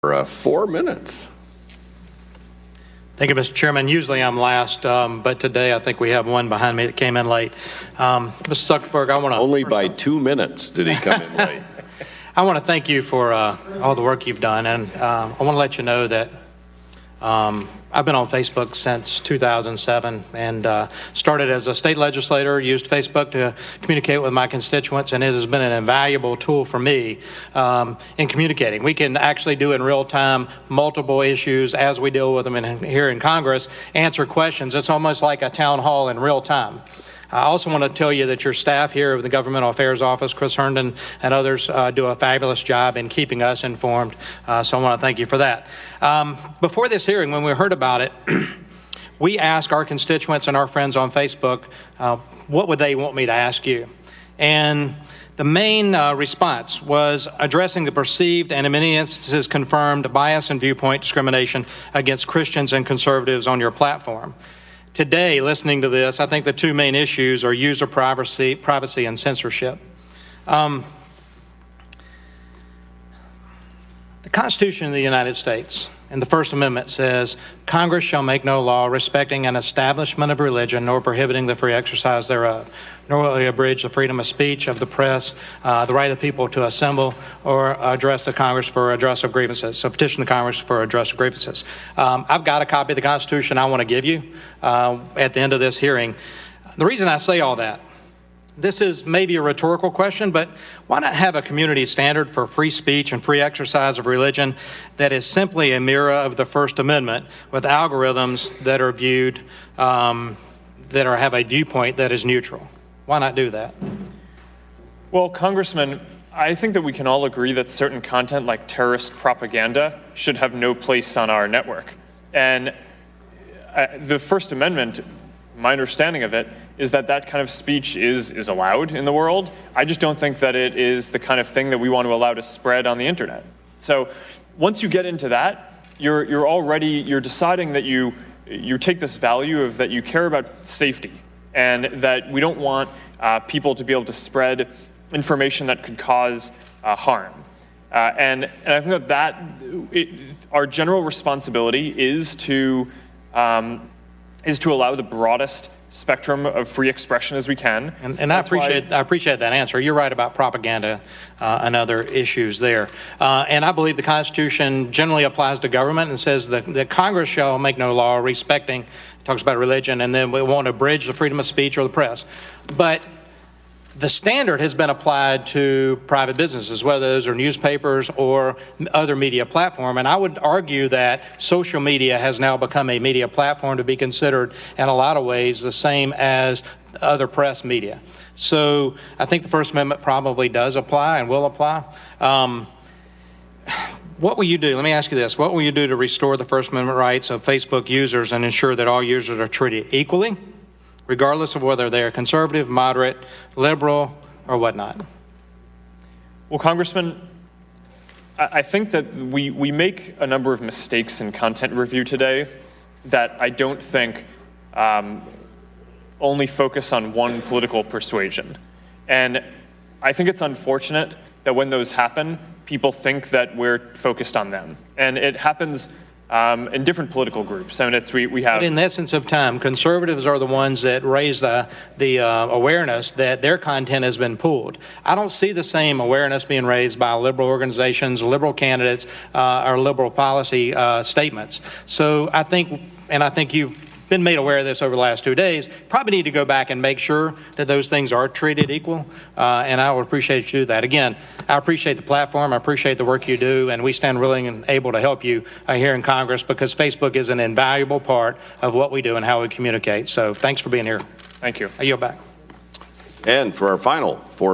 4 minutes. Thank you, Mr. Chairman. Usually I'm last, but today I think we have one behind me that came in late. Mr. Zuckerberg, I want to... Only by 2 minutes did he come in late. I want to thank you for all the work you've done, and I want to let you know that I've been on Facebook since 2007 and started as a state legislator, used Facebook to communicate with my constituents, and it has been an invaluable tool for me in communicating. We can actually do in real time multiple issues as we deal with them here in Congress, answer questions. It's almost like a town hall in real time. I also want to tell you that your staff here of the Governmental Affairs Office, Chris Herndon and others, do a fabulous job in keeping us informed. So I want to thank you for that. Before this hearing, when we heard about it, we asked our constituents and our friends on Facebook, what would they want me to ask you? And the main response was addressing the perceived and in many instances confirmed bias and viewpoint discrimination against Christians and conservatives on your platform. Today, listening to this, I think the two main issues are user privacy and censorship. The Constitution of the United States and the First Amendment says, Congress shall make no law respecting an establishment of religion nor prohibiting the free exercise thereof, nor will it abridge the freedom of speech, of the press, the right of people to assemble or address the Congress for redress of grievances. So petition the Congress for redress of grievances. I've got a copy of the Constitution I want to give you at the end of this hearing. The reason I say all that, this is maybe a rhetorical question, but why not have a community standard for free speech and free exercise of religion that is simply a mirror of the First Amendment with algorithms that are viewed, have a viewpoint that is neutral? Why not do that? Well, Congressman, I think that we can all agree that certain content like terrorist propaganda should have no place on our network. And the First Amendment, my understanding of it, is that that kind of speech is allowed in the world. I just don't think that it is the kind of thing that we want to allow to spread on the internet. So once you get into that, you're deciding that you take this value of that you care about safety and that we don't want people to be able to spread information that could cause harm. And I think that our general responsibility is to allow the broadest spectrum of free expression as we can. And I appreciate that answer. You're right about propaganda and other issues there. And I believe the Constitution generally applies to government and says that Congress shall make no law respecting, talks about religion, and then we won't abridge the freedom of speech or the press. But the standard has been applied to private businesses, whether those are newspapers or other media platform. And I would argue that social media has now become a media platform to be considered in a lot of ways the same as other press media. So I think the First Amendment probably does apply and will apply. What will you do? Let me ask you this. What will you do to restore the First Amendment rights of Facebook users and ensure that all users are treated equally, regardless of whether they're conservative, moderate, liberal, or whatnot? Well, Congressman, I think that we make a number of mistakes in content review today that I don't think only focus on one political persuasion. And I think it's unfortunate that when those happen, people think that we're focused on them. And it happens in different political groups. I mean, we have. But in the essence of time, conservatives are the ones that raise the awareness that their content has been pulled. I don't see the same awareness being raised by liberal organizations, liberal candidates, or liberal policy statements. So I think you've been made aware of this over the last 2 days. Probably need to go back and make sure that those things are treated equal, and I would appreciate you do that. Again, I appreciate the platform, I appreciate the work you do, and we stand willing and able to help you here in Congress because Facebook is an invaluable part of what we do and how we communicate. So thanks for being here. Thank you. I yield back. And for our final 4